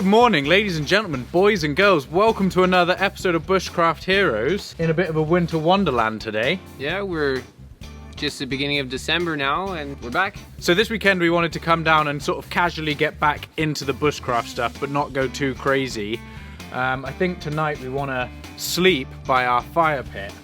Good morning, ladies and gentlemen, boys and girls. Welcome to another episode of Bushcraft Heroes in a bit of a winter wonderland today. Yeah, we're just the beginning of December now and we're back. So this weekend we wanted to come down and sort of casually get back into the bushcraft stuff, but not go too crazy. I think tonight we want to sleep by our fire pit.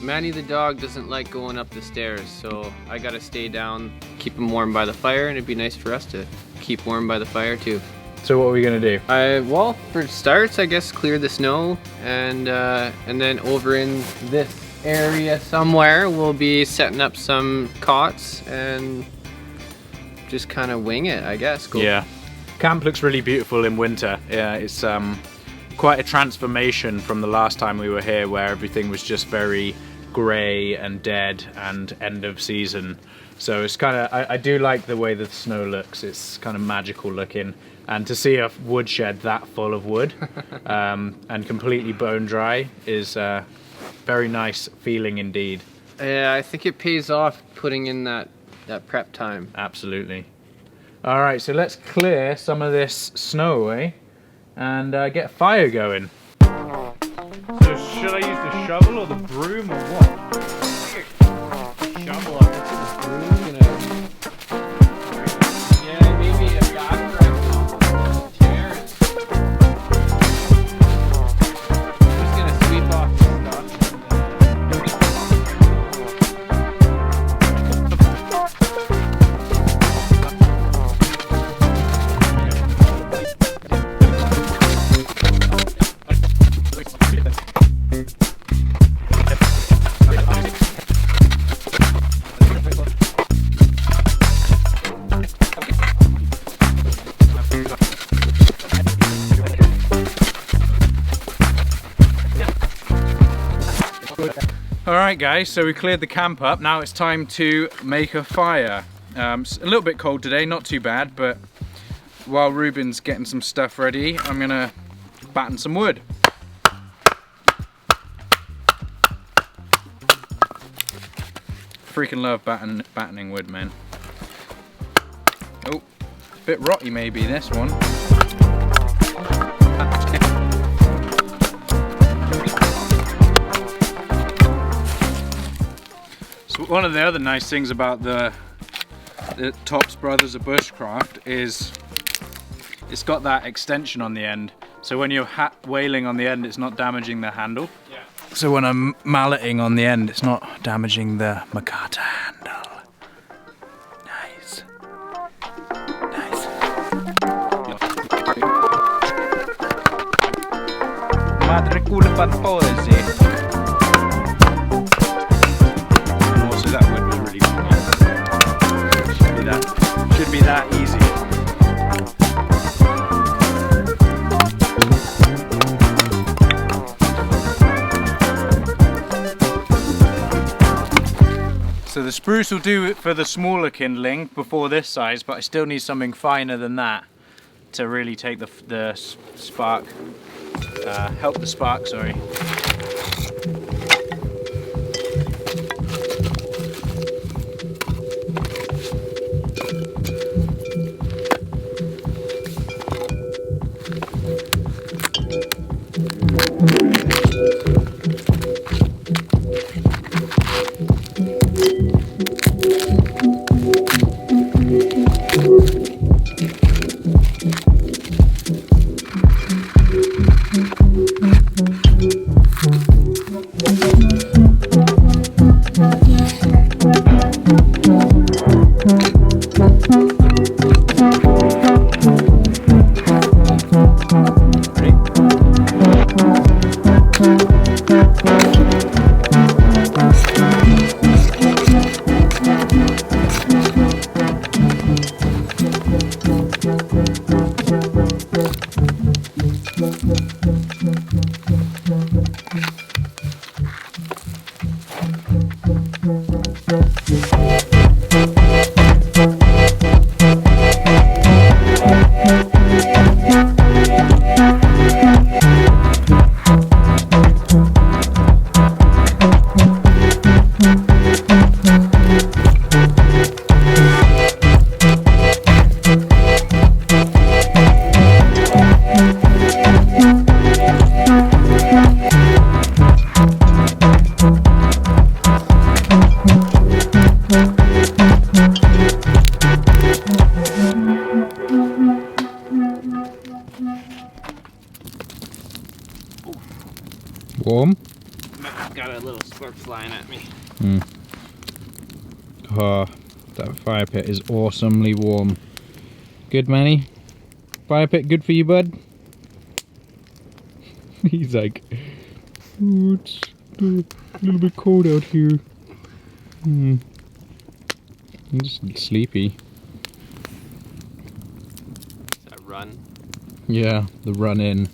Manny the dog doesn't like going up the stairs, so I gotta stay down, keep him warm by the fire, and it'd be nice for us to keep warm by the fire too. So what are we gonna do? Well, for starts, I guess clear the snow, and then over in this area somewhere, we'll be setting up some cots and just kind of wing it, I guess. Cool. Yeah, camp looks really beautiful in winter. Yeah, it's quite a transformation from the last time we were here, where everything was just very grey and dead and end of season. So it's kind of, I do like the way the snow looks. It's kind of magical looking, and to see a woodshed that full of wood and completely bone dry is very nice feeling indeed. Yeah, I think it pays off putting in that prep time. Absolutely. All right, so let's clear some of this snow away and get a fire going. So should I use the shovel or the broom or what? Shovel up into the broom, yeah, maybe a back chair. Just gonna sweep off the stuff. Alright guys, so we cleared the camp up. Now it's time to make a fire. It's a little bit cold today, not too bad, but while Reuben's getting some stuff ready, I'm gonna batten some wood. Freaking love battening wood, man. Oh, a bit rocky maybe this one. So one of the other nice things about the Tops Brothers of Bushcraft is it's got that extension on the end. So when you're whaling on the end, it's not damaging the handle. Yeah. So when I'm malleting on the end, it's not damaging the Makata handle. Nice. Nice. Madre culpa poesi. That wood was really should be that easy. So the spruce will do it for the smaller kindling before this size, but I still need something finer than that to really take the spark, help the spark, sorry. got a little spark flying at me. Oh, that fire pit is awesomely warm. Good, Manny? Fire pit good for you, bud? He's like, oh, it's a little bit cold out here. I'm just sleepy. That run. Yeah, the run in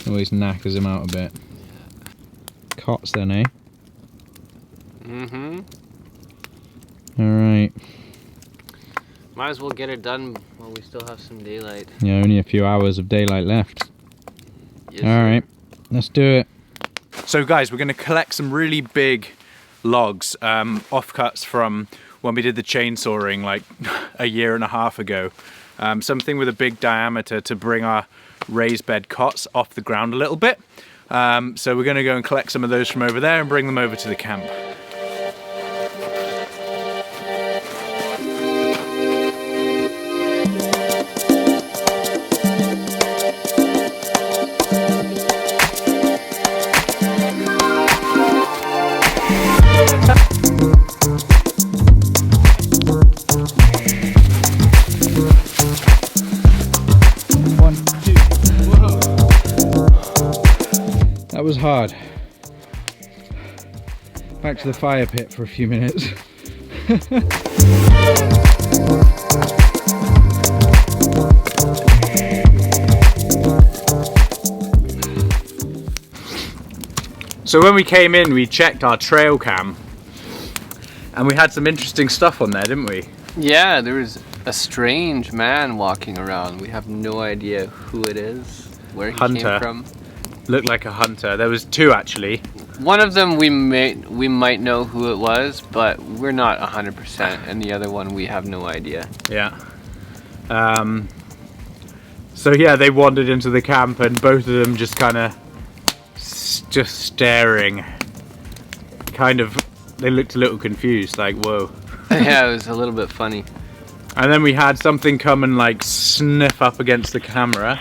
always knackers him out a bit. Cots then, eh? Mm-hmm. Alright. Might as well get it done while we still have some daylight. Yeah, only a few hours of daylight left. Yes, Alright, let's do it. So guys, we're going to collect some really big logs, offcuts from when we did the chainsawing like a year and a half ago. Something with a big diameter to bring our raised bed cots off the ground a little bit. So we're going to go and collect some of those from over there and bring them over to the camp. That was hard. Back to the fire pit for a few minutes. So when we came in, we checked our trail cam and we had some interesting stuff on there, didn't we? Yeah, there was a strange man walking around. We have no idea who it is, where he Hunter. came from. Looked like a hunter. There was two actually. One of them we might know who it was, but we're not 100%, and the other one we have no idea. Yeah. So yeah, they wandered into the camp and both of them just kind of just staring. Kind of, they looked a little confused, like whoa. Yeah, it was a little bit funny. And then we had something come and like sniff up against the camera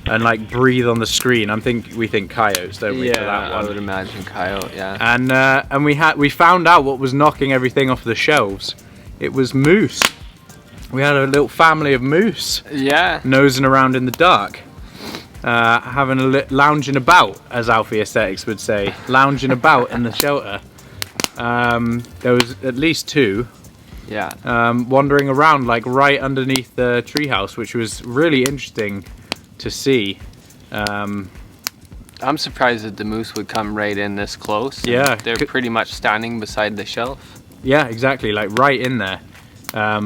and like breathe on the screen. We think coyotes, don't we? Yeah, for that one. I would imagine coyote. Yeah. And we found out what was knocking everything off the shelves. It was moose. We had a little family of moose. Yeah. Nosing around in the dark, having lounging about, as Alfie Aesthetics would say, lounging about in the shelter. There was at least two. Yeah. Wandering around like right underneath the treehouse, which was really interesting to see. I'm surprised that the moose would come right in this close. Yeah. They're pretty much standing beside the shelf. Yeah, exactly, like right in there.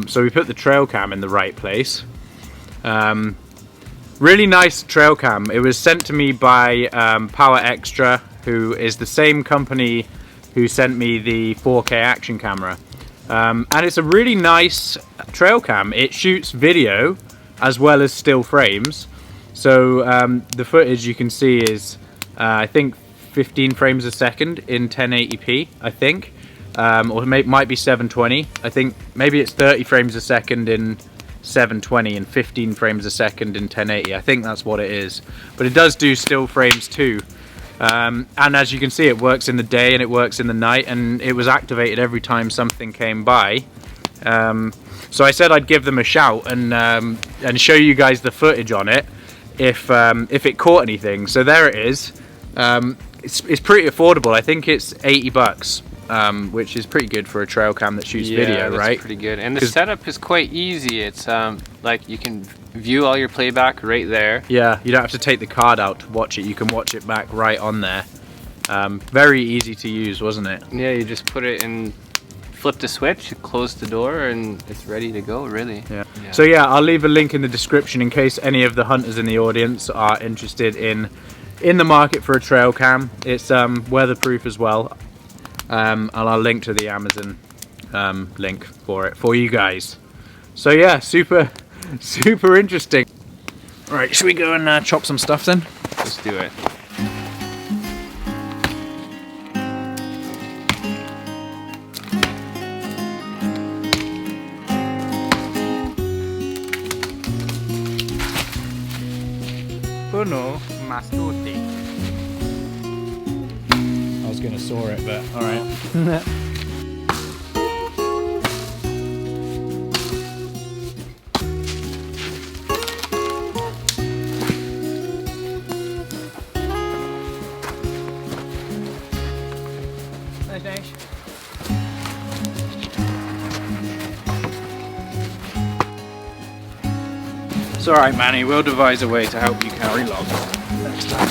So we put the trail cam in the right place. Really nice trail cam. It was sent to me by Power Extra, who is the same company who sent me the 4K action camera. And it's a really nice trail cam. It shoots video as well as still frames. So the footage you can see is, I think, 15 frames a second in 1080p, I think. Or might be 720. I think maybe it's 30 frames a second in 720 and 15 frames a second in 1080. I think that's what it is. But it does do still frames too. And as you can see, it works in the day and it works in the night, and it was activated every time something came by. So I said I'd give them a shout and show you guys the footage on it if it caught anything. So there it is. It's pretty affordable. I think it's 80 bucks, which is pretty good for a trail cam that shoots video, right? Yeah, pretty good. And the setup is quite easy. It's like you can view all your playback right there. Yeah, you don't have to take the card out to watch it. You can watch it back right on there. Very easy to use, wasn't it? Yeah, you just put it in, flip the switch, close the door, and it's ready to go, really. Yeah. So yeah, I'll leave a link in the description in case any of the hunters in the audience are interested in the market for a trail cam. It's weatherproof as well. And I'll link to the Amazon link for it for you guys. So yeah, super interesting. All right, should we go and chop some stuff then? Let's do it. Uno más tutti. I was was going to saw it, but all right. It's all right, Manny. We'll devise a way to help you carry logs next time.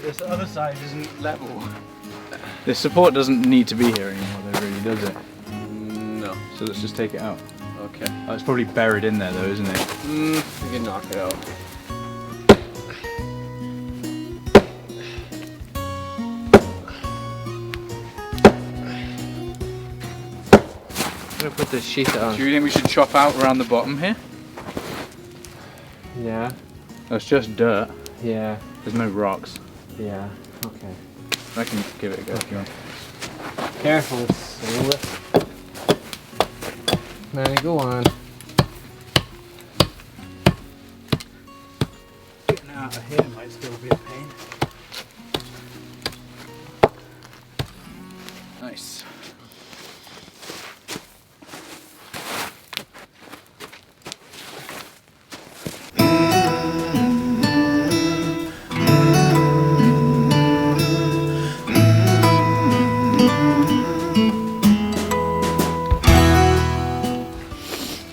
This other side isn't level. This support doesn't need to be here anymore, though, really, does it? No. So let's just take it out. Okay. Oh, it's probably buried in there, though, isn't it? We can knock it out. I'm gonna put this sheet on. Do you think we should chop out around the bottom here? Yeah. Oh, it's just dirt. Yeah. There's no rocks. Yeah. Okay. I can give it a go if you want. Careful, it's slip. Manny, go on. Getting out of here might still be a pain. Nice.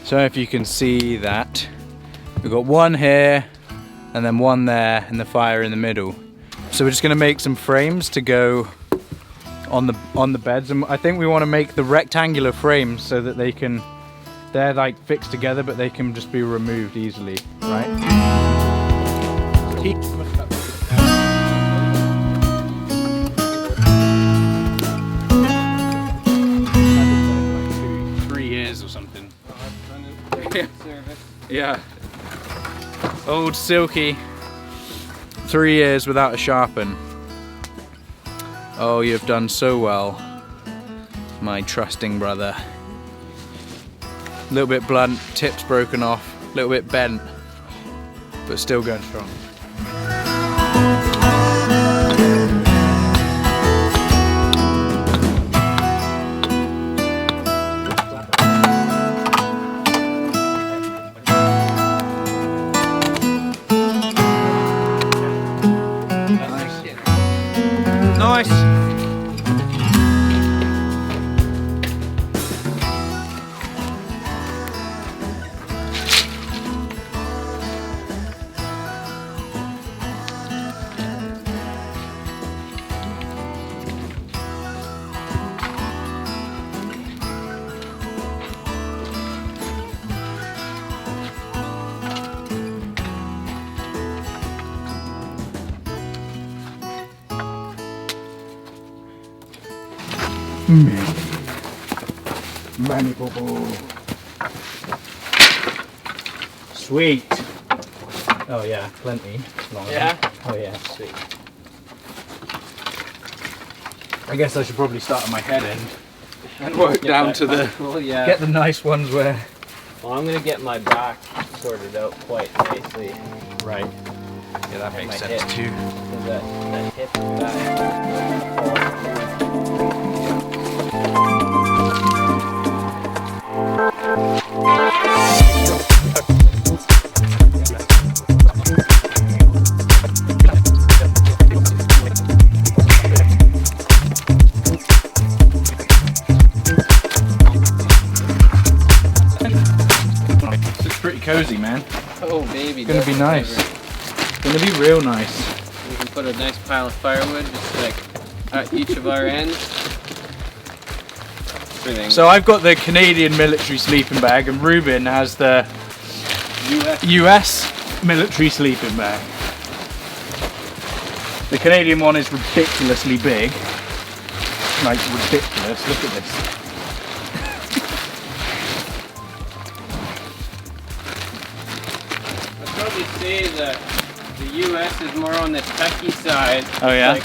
So if you can see that, we've got one here and then one there and the fire in the middle. So we're just going to make some frames to go on the beds, and I think we want to make the rectangular frames so that they're like fixed together, but they can just be removed easily, right? Yeah. Old Silky. 3 years without a sharpen. Oh, you've done so well, my trusting brother. A little bit blunt, tips broken off, a little bit bent, but still going strong. Nice. Manny Popo. Sweet. Oh yeah, plenty. Long Yeah? Oh yeah, sweet. I guess I should probably start at my head end and work down to the... Well, yeah. Get the nice ones where... Well, I'm gonna get my back sorted out quite nicely. Right. Yeah, that makes my sense hip. too. So that hip back. It's pretty cozy, man. Oh baby. It's gonna be nice. It's gonna be real nice. We can put a nice pile of firewood just like at each of our ends. Everything. So I've got the Canadian military sleeping bag, and Reuben has the US military sleeping bag. The Canadian one is ridiculously big. Like, ridiculous. Look at this. usually say that the US is more on the techie side. Oh yeah? Like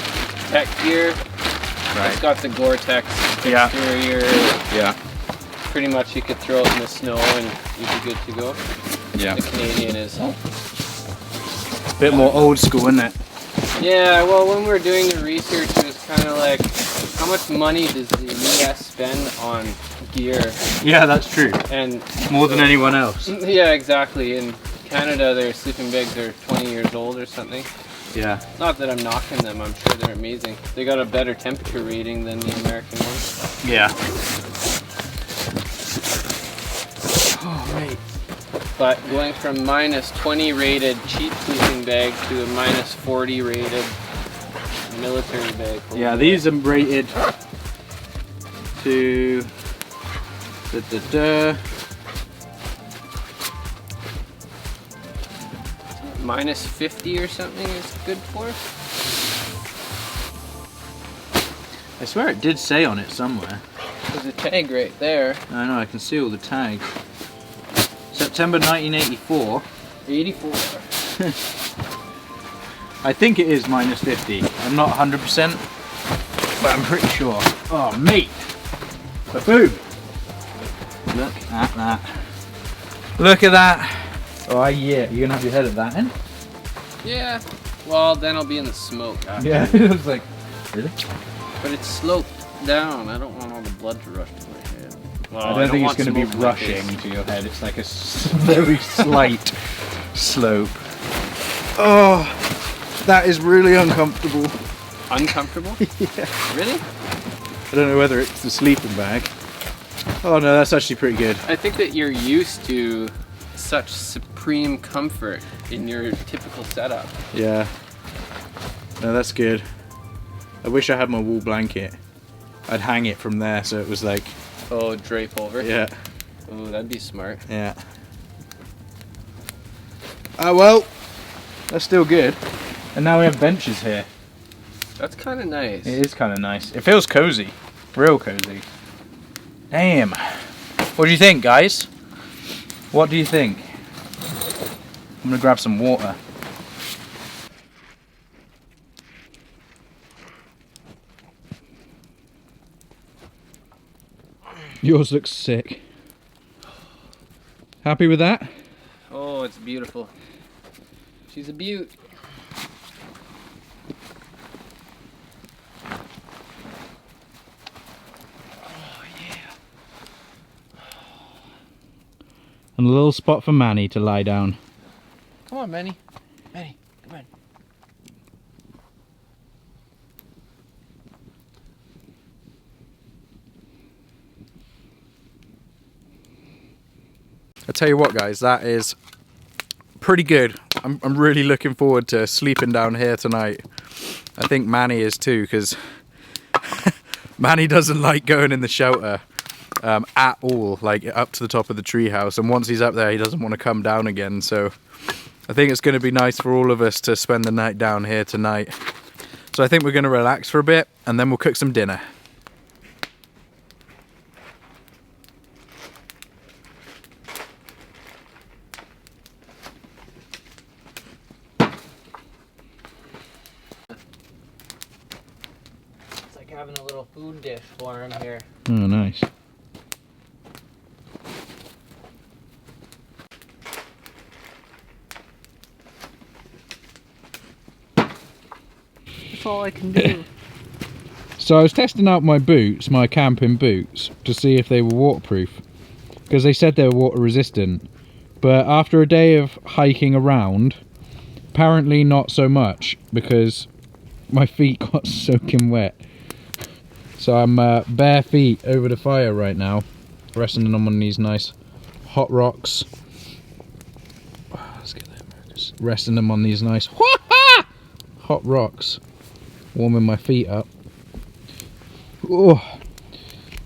tech gear. Right. It's got the Gore-Tex exterior. Yeah. Pretty much you could throw it in the snow and you'd be good to go. Yeah. The Canadian is. Bit more old school, isn't it? Yeah, well, when we were doing the research, it was kind of like, how much money does the US spend on gear? Yeah, that's true. And more than anyone else. Yeah, exactly. In Canada, their sleeping bags are 20 years old or something. Yeah. Not that I'm knocking them, I'm sure they're amazing. They got a better temperature rating than the American ones. Yeah. Oh, mate. But going from minus 20 rated cheap sleeping bag to a minus 40 rated military bag. Yeah, these are rated to minus 50 or something is good for. I swear it did say on it somewhere. There's a tag right there. I know, I can see all the tags. September 1984. 84. I think it is minus 50. I'm not 100%, but I'm pretty sure. Oh, mate! Ba-boom! Look at that. Look at that! Oh, yeah. You're gonna have your head at that end? Yeah. Well, then I'll be in the smoke after. Yeah, it was like, really? But it's sloped down. I don't want all the blood to rush to my head. Well, I don't think it's going to be rushing to your head. It's like a very slight slope. Oh, that is really uncomfortable. Uncomfortable? Yeah. Really? I don't know whether it's the sleeping bag. Oh no, that's actually pretty good. I think that you're used to such supreme comfort in your typical setup. Yeah. No, that's good. I wish I had my wool blanket. I'd hang it from there so it was like... Oh, drape over? Yeah. Oh, that'd be smart. Yeah. Oh well, that's still good. And now we have benches here. That's kind of nice. It is kind of nice. It feels cozy. Real cozy. Damn. What do you think, guys? What do you think? I'm gonna grab some water. Yours looks sick. Happy with that? Oh, it's beautiful. She's a beaut. Oh, yeah. And a little spot for Manny to lie down. Come on, Manny. Manny, come on. I tell you what, guys, that is pretty good. I'm really looking forward to sleeping down here tonight. I think Manny is too, because Manny doesn't like going in the shelter at all, like up to the top of the treehouse. And once he's up there, he doesn't want to come down again. So I think it's going to be nice for all of us to spend the night down here tonight. So I think we're going to relax for a bit, and then we'll cook some dinner. Having a little food dish for him here. Oh, nice. That's all I can do. So I was testing out my boots, my camping boots, to see if they were waterproof, because they said they were water resistant. But after a day of hiking around, apparently not so much, because my feet got soaking wet. So I'm bare feet over the fire right now, resting on one of these nice hot rocks. Let's get there, Marcus. Resting them on these nice hot rocks, warming my feet up. Oh,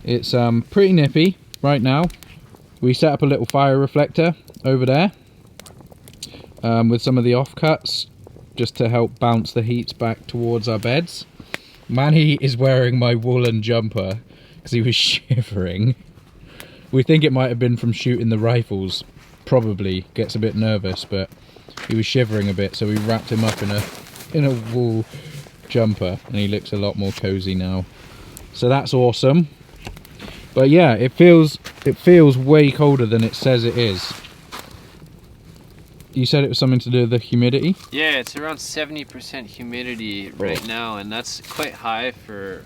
it's pretty nippy right now. We set up a little fire reflector over there with some of the offcuts, just to help bounce the heats back towards our beds. Manny is wearing my woolen jumper because he was shivering. We think it might have been from shooting the rifles. Probably gets a bit nervous, but he was shivering a bit, so we wrapped him up in a wool jumper, and he looks a lot more cozy now. So that's awesome. But yeah, it feels way colder than it says it is. You said it was something to do with the humidity? Yeah, it's around 70% humidity right now, and that's quite high for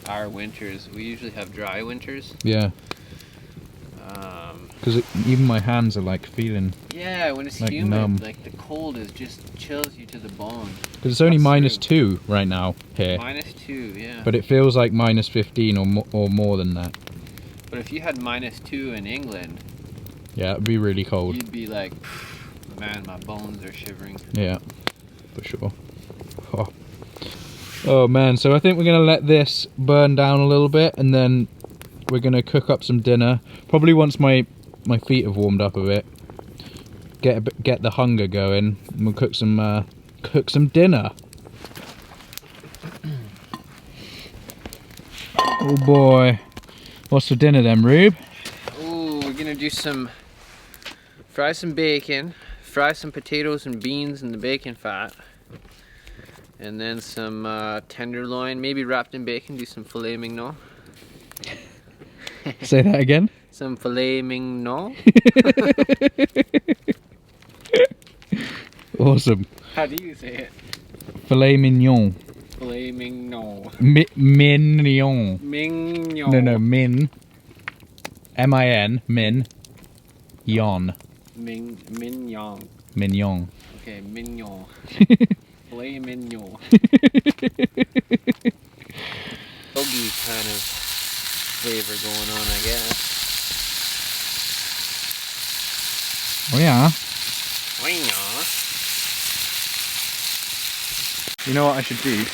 our winters. We usually have dry winters. Yeah. Because even my hands are like feeling. Yeah, when it's like humid, numb. Like the cold is just chills you to the bone. Because it's only -2 right now here. -2, yeah. But it feels like -15 or more than that. But if you had -2 in England, yeah, it'd be really cold. You'd be like, man, my bones are shivering. Yeah, for sure. Oh man, so I think we're gonna let this burn down a little bit, and then we're gonna cook up some dinner. Probably once my feet have warmed up a bit. Get the hunger going, and we'll cook some dinner. Oh boy. What's for dinner then, Rube? Oh, we're gonna do fry some bacon, fry some potatoes and beans in the bacon fat, and then some tenderloin, maybe wrapped in bacon, do some filet mignon. Say that again? Some filet mignon. Awesome. How do you say it? Filet mignon. Filet mignon. Mignon. Mignon. No, min. M-I-N, min. Yon. Mignon. Mignon. Okay, mignon. Filet mignon. Bogey kind of flavor going on, I guess. Oh yeah. Oh yeah. You know what I should do?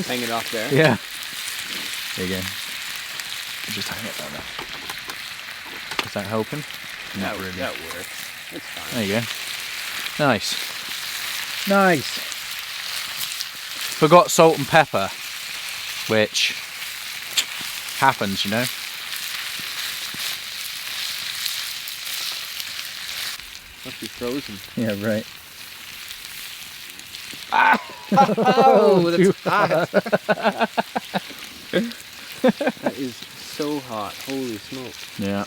Hang it off there. Yeah. There you go. Just hang it down there. Is that helping? Not really. That works. It's fine. There you go. Nice. Nice. Forgot salt and pepper, which happens, you know. Must be frozen. Yeah, right. Ah! Oh, that's hot. That is so hot. Holy smoke. Yeah.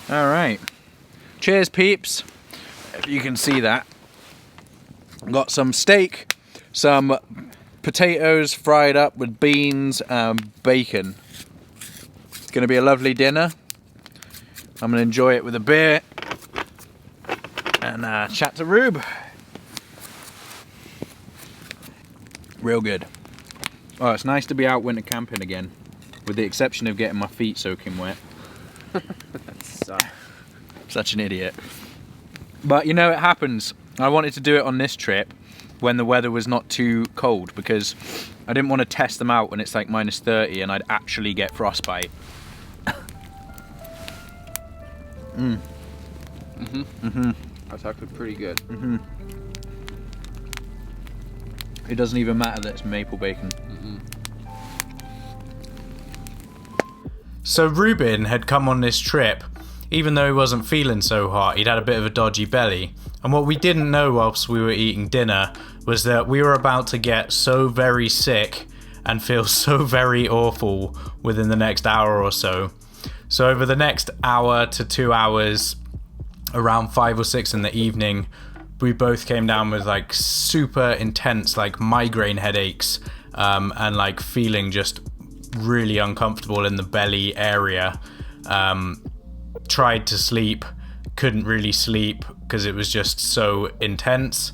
All right. Cheers, peeps. If you can see that. Got some steak, some potatoes fried up with beans and bacon. It's going to be a lovely dinner. I'm going to enjoy it with a beer and chat to Rube. Real good. Oh, it's nice to be out winter camping again, with the exception of getting my feet soaking wet. That sucks. Such an idiot. But you know, it happens. I wanted to do it on this trip when the weather was not too cold, because I didn't want to test them out when it's like -30 and I'd actually get frostbite. That's actually pretty good. It doesn't even matter that it's maple bacon. So Reuben had come on this trip, even though he wasn't feeling so hot. He'd had a bit of a dodgy belly. And what we didn't know whilst we were eating dinner was that we were about to get so very sick and feel so very awful within the next hour or so. So over the next hour to 2 hours, around 5 or 6 in the evening, we both came down with like super intense like migraine headaches and like feeling just really uncomfortable in the belly area. Tried to sleep, couldn't really sleep because it was just so intense.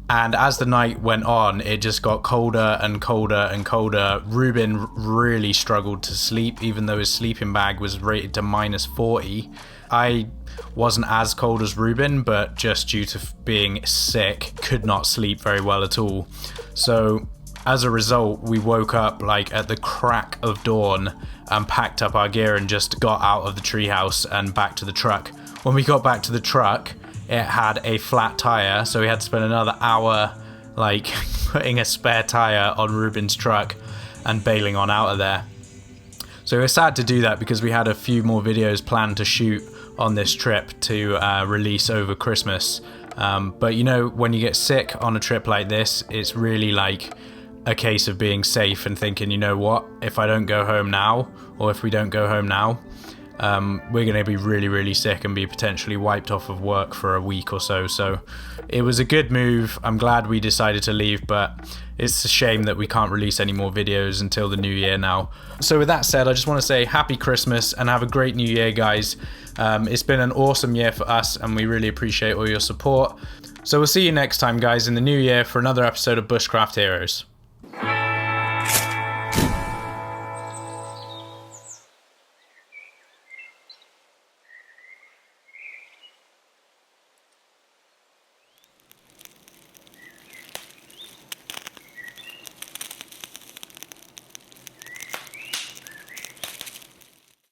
And as the night went on, it just got colder and colder and colder. Reuben really struggled to sleep, even though his sleeping bag was rated to -40. I wasn't as cold as Reuben, but just due to being sick, could not sleep very well at all. So as a result, we woke up like at the crack of dawn and packed up our gear and just got out of the treehouse and back to the truck. When we got back to the truck, it had a flat tire, so we had to spend another hour like putting a spare tire on Reuben's truck and bailing on out of there. So we were sad to do that because we had a few more videos planned to shoot on this trip to release over Christmas. But you know, when you get sick on a trip like this, it's really like a case of being safe and thinking, you know what, if I don't go home now, or if we don't go home now, we're going to be really, really sick and be potentially wiped off of work for a week or so. So it was a good move. I'm glad we decided to leave, but it's a shame that we can't release any more videos until the new year now. So with that said, I just want to say happy Christmas and have a great new year, guys. It's been an awesome year for us and we really appreciate all your support. So we'll see you next time, guys, in the new year for another episode of Bushcraft Heroes.